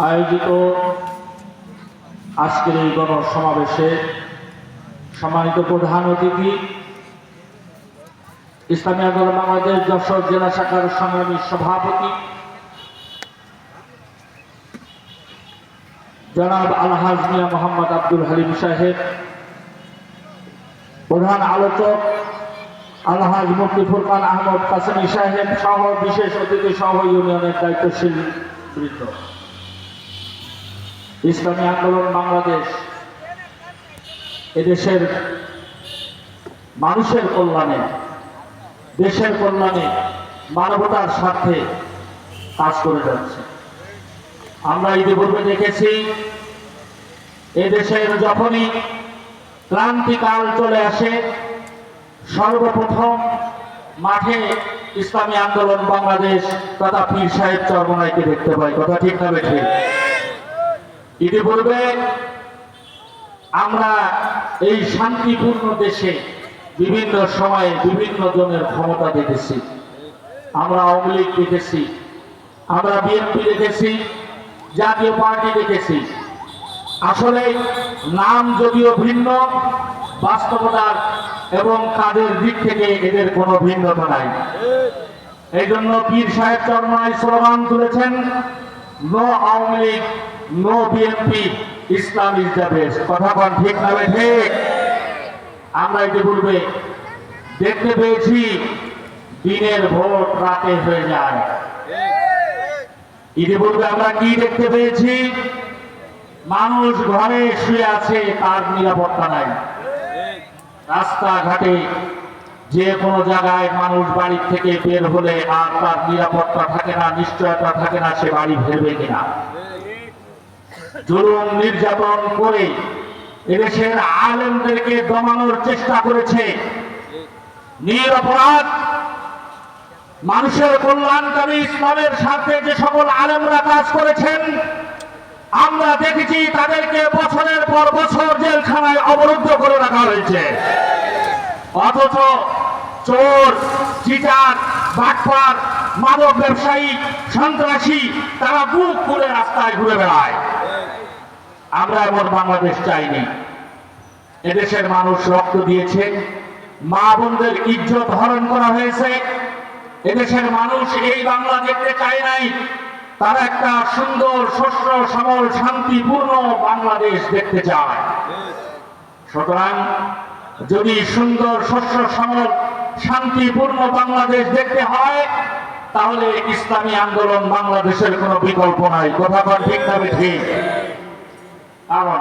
আয়োজিত আজকের এই গণসমাবেশে সম্মানিত প্রধান অতিথি, ইসলামী আন্দোলন বাংলাদেশ যশোর জেলা শাখার সংগ্রামী সভাপতি জনাব আলহাজ মিয়া মোহাম্মদ আব্দুল হালিম সাহেব, প্রধান আলোচক আলহাজ মুফতি ফুরকান আহমদ কাসেমি সাহেব সহ বিশেষ অতিথি সহ ইউনিয়নের দায়িত্বশীল বৃন্দ, ইসলামী আন্দোলন বাংলাদেশ এদেশের মানুষের কল্যাণে, দেশের কল্যাণে, মানবতার স্বার্থে কাজ করে যাচ্ছে। আমরা ইতিপূর্বে দেখেছি এদেশের যখনই ক্রান্তিকাল চলে আসে সর্বপ্রথম মাঠে ইসলামী আন্দোলন বাংলাদেশ তথা পীর সাহেব চরমনাইকে দেখতে পাই। কথা ঠিক না বেঠে? ইতিপূর্বে আমরা এই শান্তিপূর্ণ দেশে বিভিন্ন সময়ে বিভিন্ন জনের ক্ষমতা দেখেছি। আমরা আওয়ামী লীগ দেখেছি, আমরা বিএনপি দেখেছি, জাতীয় পার্টি দেখেছি। আসলে নাম যদিও ভিন্ন, বাস্তবতার এবং কাজের দিক থেকে এদের কোনো ভিন্নতা নাই। এই জন্য পীর সাহেব চরমনাই স্লোগান তুলেছেন, no Awami League, no BNP, Islam is the best. কথা বল ঠিক না ঠিক? আমরা ইতিপূর্বে দেখতে পেয়েছি দিনের ভোট রাতে হয়ে যায়। ইতিপূর্বে আমরা কি দেখতে পেয়েছি? মানুষ ঘরে শুয়ে আছে, তার নিরাপত্তা নাই। রাস্তাঘাটে যে কোনো জায়গায় মানুষ বাড়ি থেকে বের হলে আর তার নিরাপত্তা থাকে না, নিশ্চয়তা থাকে না সে বাড়ি ফেরবে কিনা। জুলুম নির্যাতন করে এদেশের আলেমদেরকে দমানোর চেষ্টা করেছে। নিরপরাধ মানুষের কল্যাণকামী ইসলামের স্বার্থে যে সকল আলেমরা কাজ করেছেন, আমরা দেখেছি তাদেরকে বছরের পর বছর জেলখানায় অবরুদ্ধ করে রাখা হয়েছে। অথচ চোর, চিটার, বাটপার, মাদক ব্যবসায়ী, সন্ত্রাসী তারা বুক খুলে রাস্তায় ঘুরে বেড়ায়। আমরা এমন বাংলাদেশ চাইনি। এদেশের মানুষ রক্ত দিয়েছে, মা বোনদের ইজ্জত হরণ করা হয়েছে। এদেশের মানুষ এই বাংলা দেখতে চায় নাই, তারা একটা সুন্দর শস্য শ্যামল শান্তিপূর্ণ বাংলাদেশ দেখতে চায়। সুতরাং যদি সুন্দর শস্য শ্যামল শান্তিপূর্ণ বাংলাদেশ দেখতে হয়, তাহলে ইসলামী আন্দোলন বাংলাদেশের কোনো বিকল্প নাই। কথা বল ঠিক না ঠিক? কারণ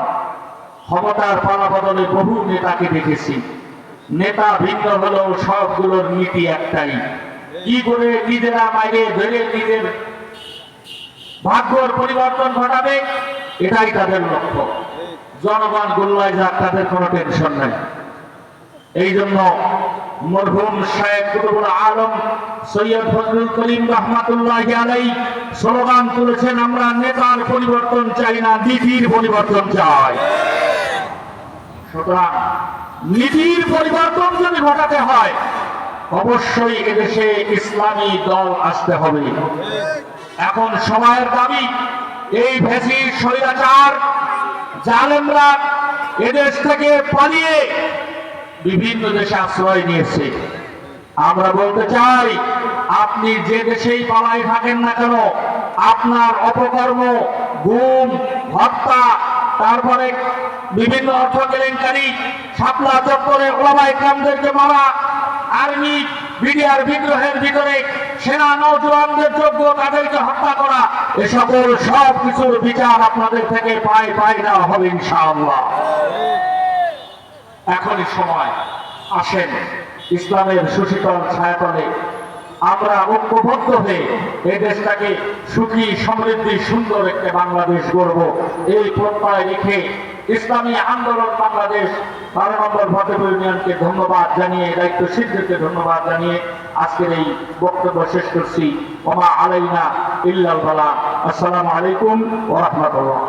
ক্ষমতার পালাবদলে বহু নেতাকে দেখেছি, নেতা ভিন্ন হলেও সবগুলোর নীতি একটাই, কি করে নিজেরা মাইরে ধরে নিজের ভাগ্যর পরিবর্তন ঘটাবে, এটাই তাদের লক্ষ্য। জনগণ গোল্লায় যাক, তাদের কোনো টেনশন নাই। এই জন্য মরহুম শায়েখ কুতুবুল আলম সৈয়দ ফজলুল করিম রহমাতুল্লাহি আলাইহি স্লোগান তুলেছেন, আমরা নেতার পরিবর্তন চাই না, নীতির পরিবর্তন চাই। সুতরাং নীতির পরিবর্তন যদি ঘটাতে হয়, অবশ্যই এদেশে ইসলামী দল আসতে হবে। এখন সময়ের দাবি, এই ভেসির স্বৈরাচার জালেমরা এদেশ থেকে পালিয়ে বিভিন্ন দেশে আশ্রয় নিয়েছে। আমরা বলতে চাই, আপনি যে দেশেই পালায় থাকেন না কেন, আপনার অপকর্ম, গুম, হত্যা, তারপরে বিভিন্ন অর্থ কেলেঙ্কারি, শাপলা চত্বরে ওলামায়ে কেরামদেরকে মারা, আর্মি বিডিআর বিদ্রোহের ভিতরে সেনা নৌজওয়ানদের যোগ্য তাদেরকে হত্যা করা, এ সকল সব কিছুর বিচার আপনাদের থেকে পাই নেওয়া হবে ইনশাআল্লাহ। এখনই সময়, আসেন ইসলামের সুশীতল ছায়াতলে আমরা ঐক্যবদ্ধ হয়ে এই দেশটাকে সুখী, সমৃদ্ধি, সুন্দর একটা বাংলাদেশ গড়ব। এই প্রত্যয় রেখে ইসলামী আন্দোলন বাংলাদেশ 12 নম্বর ফতেপুর ইউনিয়নকে ধন্যবাদ জানিয়ে, দায়িত্বশীলদেরকে ধন্যবাদ জানিয়ে আজকের এই বক্তব্য শেষ করছি। ওমা আলাইনা ইল্লাল বালাগ। আসসালামু আলাইকুম ওয়া রাহমাতুল্লাহ।